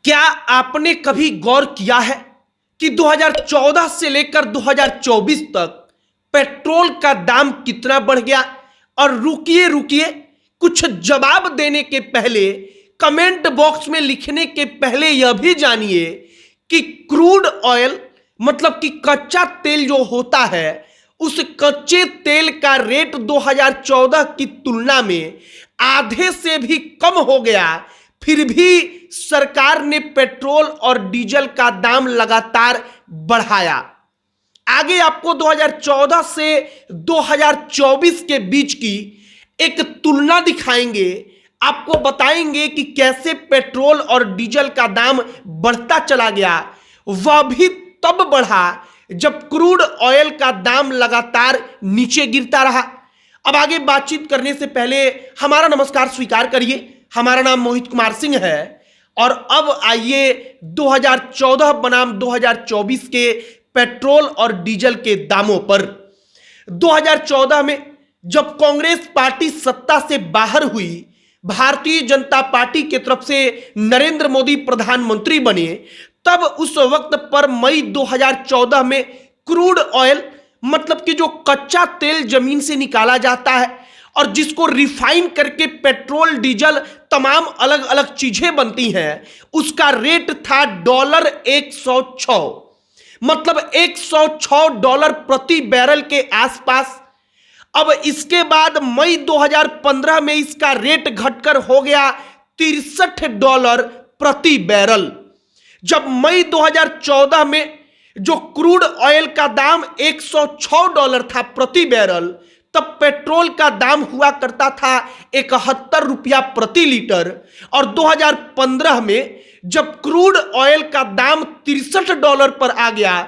क्या आपने कभी गौर किया है कि 2014 से लेकर 2024 तक पेट्रोल का दाम कितना बढ़ गया? और रुकिए रुकिए, कुछ जवाब देने के पहले, कमेंट बॉक्स में लिखने के पहले यह भी जानिए कि क्रूड ऑयल मतलब कि कच्चा तेल जो होता है, उस कच्चे तेल का रेट 2014 की तुलना में आधे से भी कम हो गया। फिर भी सरकार ने पेट्रोल और डीजल का दाम लगातार बढ़ाया। आगे आपको 2014 से 2024 के बीच की एक तुलना दिखाएंगे। आपको बताएंगे कि कैसे पेट्रोल और डीजल का दाम बढ़ता चला गया। वह भी तब बढ़ा जब क्रूड ऑयल का दाम लगातार नीचे गिरता रहा। अब आगे बातचीत करने से पहले हमारा नमस्कार स्वीकार करिए। हमारा नाम मोहित कुमार सिंह है और अब आइए 2014 बनाम 2024 के पेट्रोल और डीजल के दामों पर। 2014 में जब कांग्रेस पार्टी सत्ता से बाहर हुई, भारतीय जनता पार्टी की तरफ से नरेंद्र मोदी प्रधानमंत्री बने, तब उस वक्त पर मई 2014 में क्रूड ऑयल मतलब कि जो कच्चा तेल जमीन से निकाला जाता है और जिसको रिफाइन करके पेट्रोल डीजल तमाम अलग अलग चीजें बनती हैं, उसका रेट था $106, मतलब $106 प्रति बैरल के आसपास। अब इसके बाद मई 2015 में इसका रेट घटकर हो गया $63 प्रति बैरल। जब मई 2014 में जो क्रूड ऑयल का दाम $106 था प्रति बैरल, तब पेट्रोल का दाम हुआ करता था ₹71 प्रति लीटर। और 2015 में जब क्रूड ऑयल का दाम $63 पर आ गया,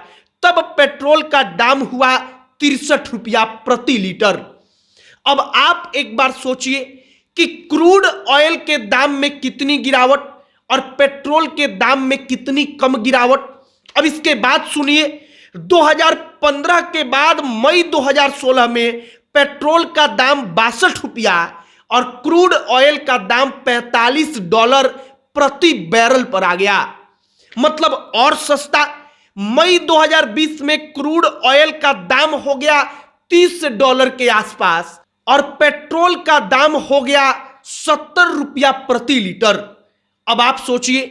तब पेट्रोल का दाम हुआ ₹63 प्रति लीटर। अब आप एक बार सोचिए कि क्रूड ऑयल के दाम में कितनी गिरावट और पेट्रोल के दाम में कितनी कम गिरावट। अब इसके बाद सुनिए, 2015 के बाद मई 2016 में पेट्रोल का दाम ₹62 और क्रूड ऑयल का दाम $45 प्रति बैरल पर आ गया, मतलब और सस्ता। मई 2020 में क्रूड ऑयल का दाम हो गया $30 के आसपास और पेट्रोल का दाम हो गया ₹70 प्रति लीटर। अब आप सोचिए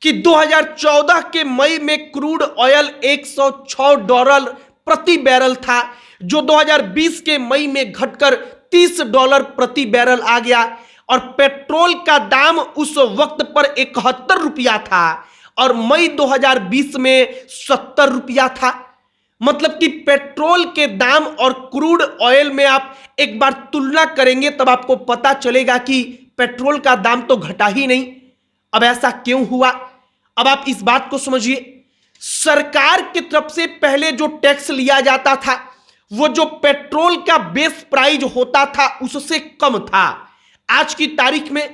कि 2014 के मई में क्रूड ऑयल $106 प्रति बैरल था, जो 2020 के मई में घटकर $30 प्रति बैरल आ गया और पेट्रोल का दाम उस वक्त पर ₹71 था और मई 2020 में ₹70 था। मतलब कि पेट्रोल के दाम और क्रूड ऑयल में आप एक बार तुलना करेंगे तब आपको पता चलेगा कि पेट्रोल का दाम तो घटा ही नहीं। अब ऐसा क्यों हुआ? अब आप इस बात को समझिए। सरकार की तरफ से पहले जो टैक्स लिया जाता था, वो जो पेट्रोल का बेस प्राइस होता था उससे कम था। आज की तारीख में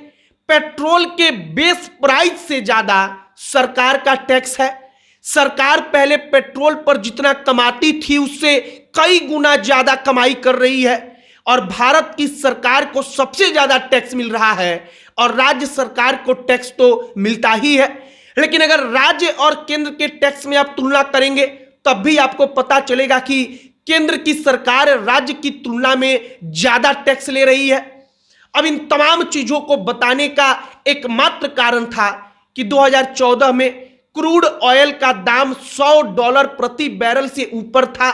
पेट्रोल के बेस प्राइस से ज्यादा सरकार का टैक्स है। सरकार पहले पेट्रोल पर जितना कमाती थी उससे कई गुना ज्यादा कमाई कर रही है और भारत की सरकार को सबसे ज्यादा टैक्स मिल रहा है और राज्य सरकार को टैक्स तो मिलता ही है। लेकिन अगर राज्य और केंद्र के टैक्स में आप तुलना करेंगे तब भी आपको पता चलेगा कि केंद्र की सरकार राज्य की तुलना में ज्यादा टैक्स ले रही है। अब इन तमाम चीजों को बताने का एकमात्र कारण था कि 2014 में क्रूड ऑयल का दाम $100 प्रति बैरल से ऊपर था।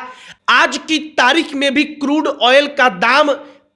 आज की तारीख में भी क्रूड ऑयल का दाम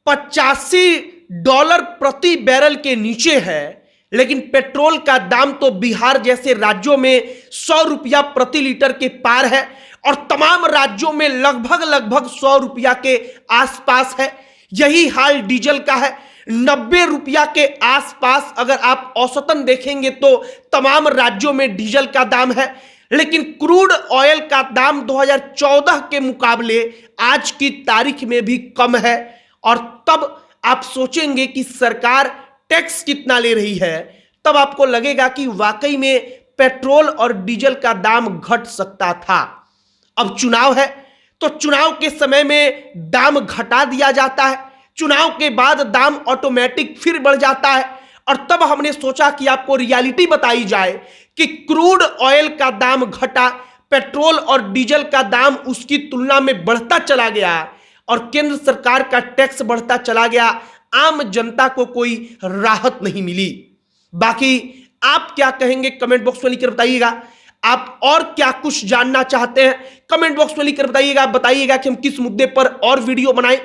$85 प्रति बैरल के नीचे है, लेकिन पेट्रोल का दाम तो बिहार जैसे राज्यों में ₹100 प्रति लीटर के पार है और तमाम राज्यों में लगभग ₹100 के आसपास है। यही हाल डीजल का है, ₹90 के आसपास अगर आप औसतन देखेंगे तो तमाम राज्यों में डीजल का दाम है। लेकिन क्रूड ऑयल का दाम 2014 के मुकाबले आज की तारीख में भी कम है और तब आप सोचेंगे कि सरकार टैक्स कितना ले रही है, तब आपको लगेगा कि वाकई में पेट्रोल और डीजल का दाम घट सकता था। अब चुनाव है तो चुनाव के समय में दाम घटा दिया जाता है, चुनाव के बाद दाम ऑटोमेटिक फिर बढ़ जाता है और तब हमने सोचा कि आपको रियलिटी बताई जाए कि क्रूड ऑयल का दाम घटा, पेट्रोल और डीजल का दाम उसकी तुलना में बढ़ता चला गया और केंद्र सरकार का टैक्स बढ़ता चला गया, आम जनता को कोई राहत नहीं मिली। बाकी आप क्या कहेंगे कमेंट बॉक्स में लिखकर बताइएगा। आप और क्या कुछ जानना चाहते हैं कमेंट बॉक्स में लिखकर बताइएगा कि हम किस मुद्दे पर और वीडियो बनाएं।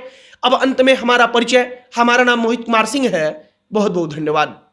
अब अंत में हमारा परिचय, हमारा नाम मोहित कुमार सिंह है। बहुत बहुत धन्यवाद।